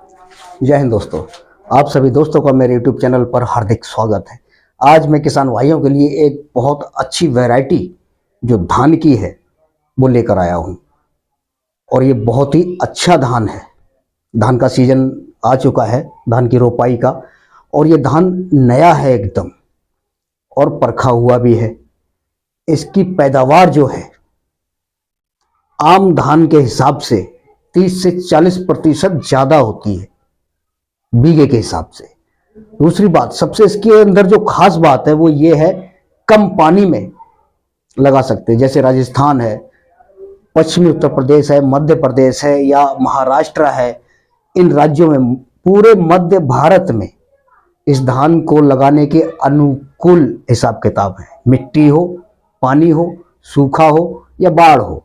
जय हिंद दोस्तों। आप सभी दोस्तों का मेरे YouTube चैनल पर हार्दिक स्वागत है। आज मैं किसान भाइयों के लिए एक बहुत अच्छी वैरायटी जो धान की है वो लेकर आया हूँ और ये बहुत ही अच्छा धान है। धान का सीजन आ चुका है, धान की रोपाई का, और ये धान नया है एकदम और परखा हुआ भी है। इसकी पैदावार जो है आम धान के हिसाब से 30 से 40% ज़्यादा होती है बीघे के हिसाब से। दूसरी बात, सबसे इसके अंदर जो खास बात है वो ये है, कम पानी में लगा सकते हैं। जैसे राजस्थान है, पश्चिमी उत्तर प्रदेश है, मध्य प्रदेश है या महाराष्ट्र है, इन राज्यों में, पूरे मध्य भारत में इस धान को लगाने के अनुकूल हिसाब किताब है। मिट्टी हो, पानी हो, सूखा हो या बाढ़ हो।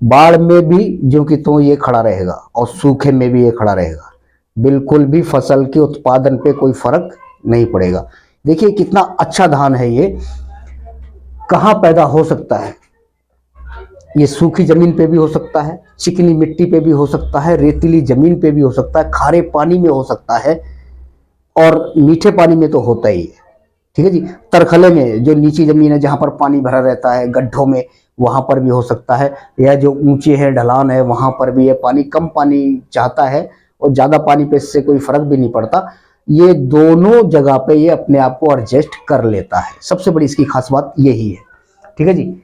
बाढ़ में भी जो कि तो ये खड़ा रहेगा और सूखे में भी ये खड़ा रहेगा। बिल्कुल भी फसल के उत्पादन पे कोई फर्क नहीं पड़ेगा। देखिए कितना अच्छा धान है ये। कहाँ पैदा हो सकता है? ये सूखी जमीन पे भी हो सकता है, चिकनी मिट्टी पे भी हो सकता है, रेतीली जमीन पे भी हो सकता है, खारे पानी में हो सकता है और मीठे पानी में तो होता ही है। ठीक है जी। तरखले में, जो नीची जमीन है जहाँ पर पानी भरा रहता है, गड्ढों में, वहाँ पर भी हो सकता है, या जो ऊंचे है, ढलान है, वहाँ पर भी ये पानी कम पानी चाहता है और ज़्यादा पानी पे इससे कोई फर्क भी नहीं पड़ता। ये दोनों जगह पे ये अपने आप को एडजस्ट कर लेता है। सबसे बड़ी इसकी खास बात यही है। ठीक है जी।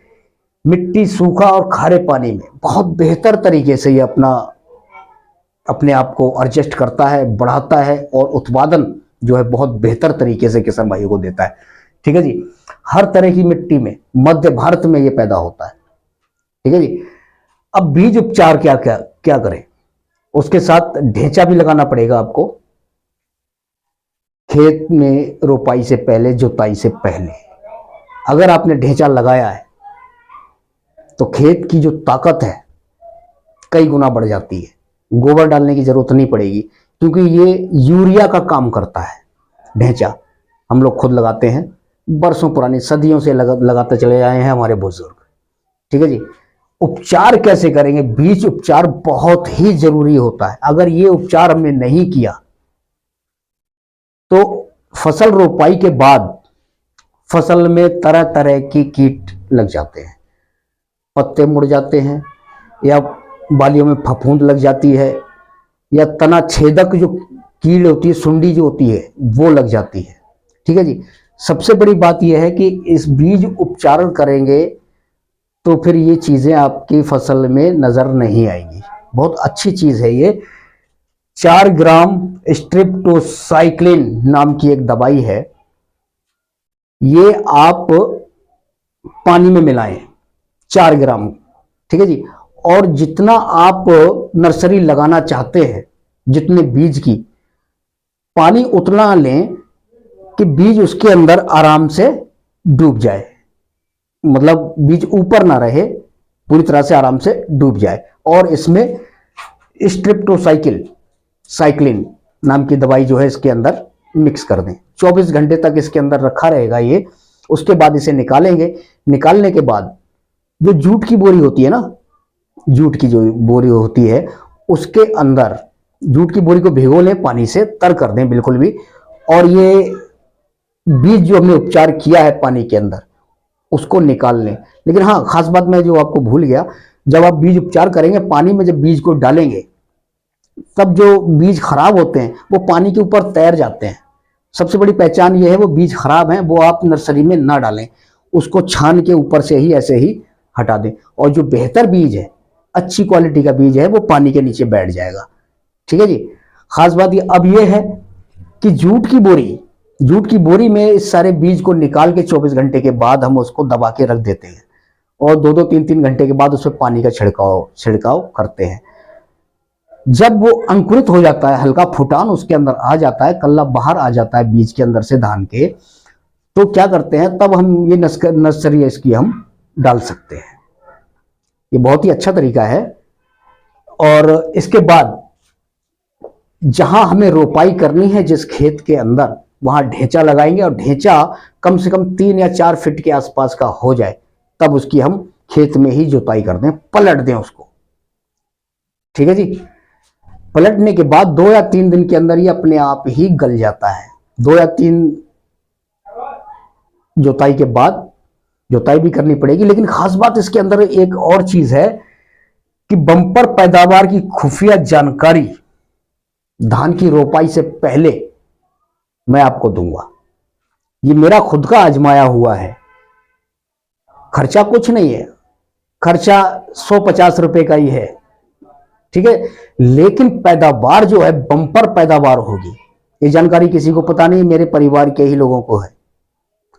मिट्टी, सूखा और खारे पानी में बहुत बेहतर तरीके से ये अपने आप को एडजस्ट करता है, बढ़ाता है और उत्पादन जो है बहुत बेहतर तरीके से किसान भाइयों को देता है। ठीक है जी। हर तरह की मिट्टी में मध्य भारत में ये पैदा होता है। ठीक है जी। अब बीज उपचार क्या क्या क्या करें? उसके साथ ढेंचा भी लगाना पड़ेगा आपको। खेत में रोपाई से पहले, जुताई से पहले अगर आपने ढेंचा लगाया है तो खेत की जो ताकत है कई गुना बढ़ जाती है। गोबर डालने की जरूरत नहीं पड़ेगी क्योंकि ये यूरिया का काम करता है। ढेंचा हम लोग खुद लगाते हैं, बरसों पुरानी, सदियों से लगाते चले आए हैं हमारे बुजुर्ग। ठीक है जी। उपचार कैसे करेंगे? बीज उपचार बहुत ही जरूरी होता है। अगर ये उपचार हमने नहीं किया तो फसल रोपाई के बाद फसल में तरह तरह की कीट लग जाते हैं, पत्ते मुड़ जाते हैं, या बालियों में फफूंद लग जाती है, या तना छेदक जो कीड़ होती है, सुंडी जो होती है, वो लग जाती है। ठीक है जी। सबसे बड़ी बात यह है कि इस बीज उपचार करेंगे तो फिर ये चीजें आपकी फसल में नजर नहीं आएंगी। बहुत अच्छी चीज है ये। 4 ग्राम स्ट्रिप्टोसाइक्लिन नाम की एक दवाई है, ये आप पानी में मिलाएं, 4 ग्राम। ठीक है जी। और जितना आप नर्सरी लगाना चाहते हैं, जितने बीज की, पानी उतना लें कि बीज उसके अंदर आराम से डूब जाए। मतलब बीज ऊपर ना रहे, पूरी तरह से आराम से डूब जाए। और इसमें साइक्लिन नाम की दवाई जो है इसके अंदर मिक्स कर दें। 24 घंटे तक इसके अंदर रखा रहेगा ये। उसके बाद इसे निकालेंगे। निकालने के बाद जो जूट की बोरी होती है ना, जूट की जो बोरी होती है उसके अंदर, जूट की बोरी को भिगो लें, पानी से तर कर दें बिल्कुल भी, और ये बीज जो हमने उपचार किया है पानी के अंदर उसको निकाल लें। लेकिन हाँ, खास बात मैं जो आपको भूल गया, जब आप बीज उपचार करेंगे, पानी में जब बीज को डालेंगे तब जो बीज खराब होते हैं वो पानी के ऊपर तैर जाते हैं। सबसे बड़ी पहचान ये है, वो बीज खराब हैं वो आप नर्सरी में ना डालें, उसको छान के ऊपर से ही ऐसे ही हटा दें। और जो बेहतर बीज है, अच्छी क्वालिटी का बीज है, वो पानी के नीचे बैठ जाएगा। ठीक है जी। खास बात ये अब ये है कि जूट की बोरी में इस सारे बीज को निकाल के 24 घंटे के बाद हम उसको दबा के रख देते हैं और 2-2, 3-3 घंटे के बाद उसमें पानी का छिड़काव करते हैं। जब वो अंकुरित हो जाता है, हल्का फुटान उसके अंदर आ जाता है, कल्ला बाहर आ जाता है बीज के अंदर से धान के, तो क्या करते हैं, तब हम ये नर्सरी इसकी हम डाल सकते हैं। ये बहुत ही अच्छा तरीका है। और इसके बाद जहां हमें रोपाई करनी है, जिस खेत के अंदर, वहां ढेंचा लगाएंगे और ढेंचा कम से कम 3 या 4 फीट के आसपास का हो जाए, तब उसकी हम खेत में ही जुताई कर दें, पलट दें उसको। ठीक है जी। पलटने के बाद 2 या 3 दिन के अंदर ये अपने आप ही गल जाता है। 2 या 3 जुताई के बाद जुताई भी करनी पड़ेगी। लेकिन खास बात इसके अंदर एक और चीज है कि बम्पर पैदावार की खुफिया जानकारी धान की रोपाई से पहले मैं आपको दूंगा। ये मेरा खुद का आजमाया हुआ है, खर्चा कुछ नहीं है, खर्चा 150 रुपए का ही है, ठीक है। लेकिन पैदावार जो है बम्पर पैदावार होगी, ये जानकारी किसी को पता नहीं, मेरे परिवार के ही लोगों को है।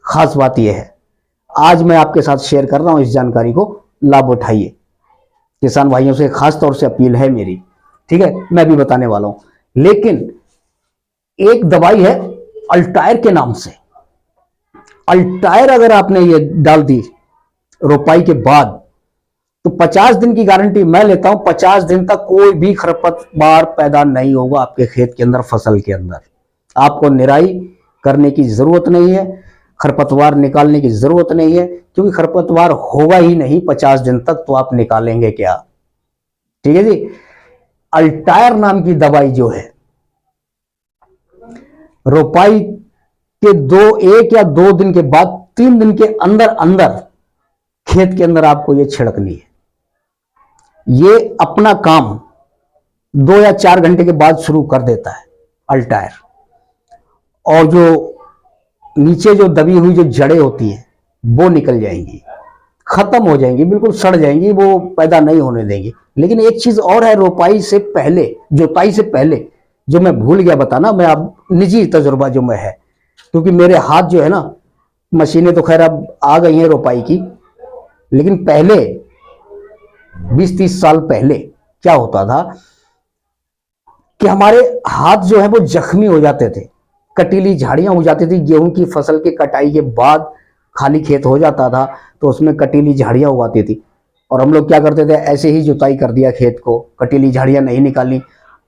खास बात यह है, आज मैं आपके साथ शेयर कर रहा हूं, इस जानकारी को लाभ उठाइए। किसान भाइयों से खास तौर से अपील है मेरी, ठीक है, मैं भी बताने वाला हूं। लेकिन एक दवाई है अल्टायर के नाम से। अल्टायर अगर आपने ये डाल दी रोपाई के बाद तो 50 दिन की गारंटी मैं लेता हूं। 50 दिन तक कोई भी खरपतवार पैदा नहीं होगा आपके खेत के अंदर, फसल के अंदर। आपको निराई करने की जरूरत नहीं है, खरपतवार निकालने की जरूरत नहीं है, क्योंकि खरपतवार होगा ही नहीं 50 दिन तक, तो आप निकालेंगे क्या, ठीक है जी। अल्टायर नाम की दवाई जो है रोपाई के 1 या 2 दिन के बाद 3 दिन के अंदर अंदर खेत के अंदर आपको ये छिड़कनी है। ये अपना काम 2 या 4 घंटे के बाद शुरू कर देता है अल्टायर। और जो नीचे जो दबी हुई जो जड़ें होती हैं वो निकल जाएंगी, खत्म हो जाएंगी, बिल्कुल सड़ जाएंगी, वो पैदा नहीं होने देंगी। लेकिन एक चीज और है, रोपाई से पहले, जुताई से पहले, जो मैं भूल गया बताना, मैं अब निजी तजुर्बा जो मैं है, क्योंकि मेरे हाथ जो है ना, मशीनें तो खैर अब आ गई हैं रोपाई की, लेकिन पहले 20-30 साल पहले क्या होता था कि हमारे हाथ जो है वो जख्मी हो जाते थे, कटीली झाड़ियां हो जाती थी। गेहूं की फसल के कटाई के बाद खाली खेत हो जाता था तो उसमें कटीली झाड़ियां उगाती थी, और हम लोग क्या करते थे, ऐसे ही जुताई कर दिया खेत को, कटीली झाड़ियां नहीं निकाली।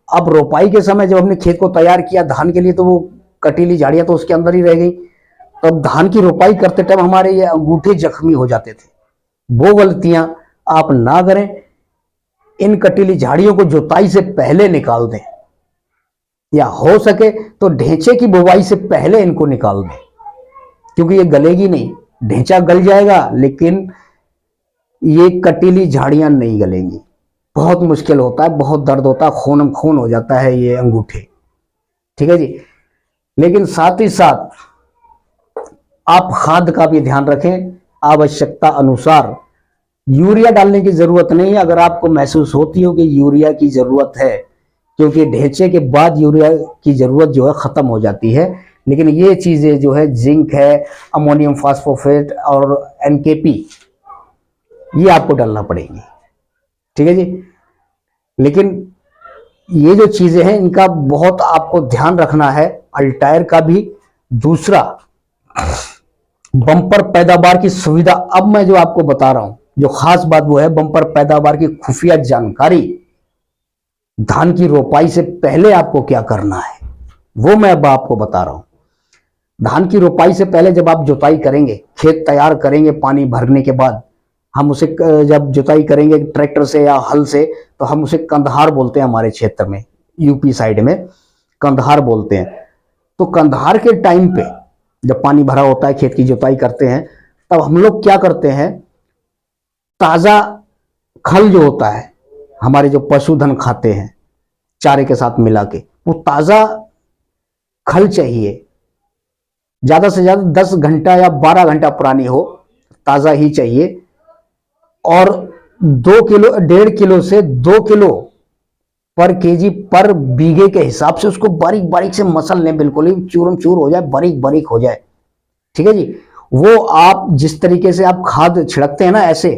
अब रोपाई के समय जब हमने खेत को तैयार किया धान के लिए, तो वो कटीली झाड़ियां तो उसके अंदर ही रह गई। तब धान की रोपाई करते टाइम हमारे ये अंगूठे जख्मी हो जाते थे। वो गलतियां आप ना करें, इन कटीली झाड़ियों को जुताई से पहले निकाल दें, या हो सके तो ढेंचे की बुवाई से पहले इनको निकाल दें, क्योंकि ये गलेगी नहीं। ढेंचा गल जाएगा लेकिन ये कटीली झाड़ियां नहीं गलेंगी। बहुत मुश्किल होता है, बहुत दर्द होता है, खून खून हो जाता है ये अंगूठे, ठीक है जी। लेकिन साथ ही साथ आप खाद का भी ध्यान रखें, आवश्यकता अनुसार। यूरिया डालने की जरूरत नहीं है अगर आपको महसूस होती हो कि यूरिया की जरूरत है, क्योंकि ढेंचे के बाद यूरिया की जरूरत जो है खत्म हो जाती है। लेकिन ये चीजें जो है जिंक है, अमोनियम फास्फोफेट और एनकेपी, ये आपको डालना पड़ेगी, ठीक है जी। लेकिन ये जो चीजें हैं इनका बहुत आपको ध्यान रखना है, अल्टायर का भी। दूसरा, बम्पर पैदावार की सुविधा। अब मैं जो आपको बता रहा हूं जो खास बात, वो है बम्पर पैदावार की खुफिया जानकारी। धान की रोपाई से पहले आपको क्या करना है वो मैं अब आपको बता रहा हूं। धान की रोपाई से पहले जब आप जुताई करेंगे, खेत तैयार करेंगे, पानी भरने के बाद हम उसे, जब जुताई करेंगे ट्रैक्टर से या हल से, तो हम उसे कंधार बोलते हैं, हमारे क्षेत्र में यूपी साइड में कंधार बोलते हैं। तो कंधार के टाइम पे जब पानी भरा होता है, खेत की जुताई करते हैं, तब हम लोग क्या करते हैं, ताजा खल जो होता है, हमारे जो पशुधन खाते हैं चारे के साथ मिला के, वो ताजा खल चाहिए, ज्यादा से ज्यादा 10 घंटा या 12 घंटा पुरानी हो, ताजा ही चाहिए। और 2 किलो, 1.5 किलो से 2 किलो पर केजी पर बीघे के हिसाब से उसको बारीक बारीक से मसल लें, बिल्कुल ही चूरम चूर हो जाए, बारीक बारीक हो जाए, ठीक है जी। वो आप जिस तरीके से आप खाद छिड़कते हैं ना ऐसे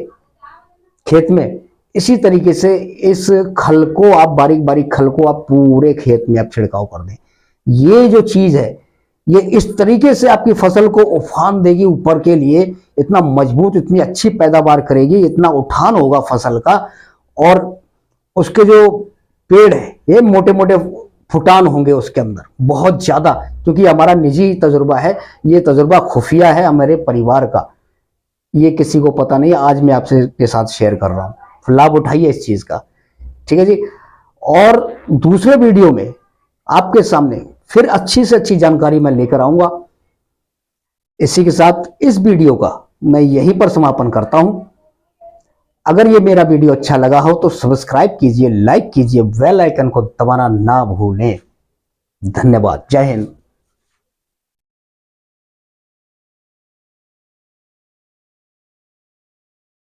खेत में, इसी तरीके से इस खल को आप, बारीक बारीक खल को आप पूरे खेत में आप छिड़काव कर दें। ये जो चीज है ये इस तरीके से आपकी फसल को उफान देगी ऊपर के लिए, इतना मजबूत, इतनी अच्छी पैदावार करेगी, इतना उठान होगा फसल का, और उसके जो पेड़ है ये मोटे मोटे फुटान होंगे उसके अंदर बहुत ज्यादा। क्योंकि हमारा निजी तजुर्बा है, ये तजुर्बा खुफिया है हमारे परिवार का, ये किसी को पता नहीं, आज मैं आपसे के साथ शेयर कर रहा हूं। लाभ उठाइए इस चीज का, ठीक है जी। और दूसरे वीडियो में आपके सामने फिर अच्छी से अच्छी जानकारी मैं लेकर आऊंगा। इसी के साथ इस वीडियो का मैं यहीं पर समापन करता हूं। अगर ये मेरा वीडियो अच्छा लगा हो तो सब्सक्राइब कीजिए, लाइक कीजिए, बेल आइकन को दबाना ना भूलें। धन्यवाद। जय हिंद।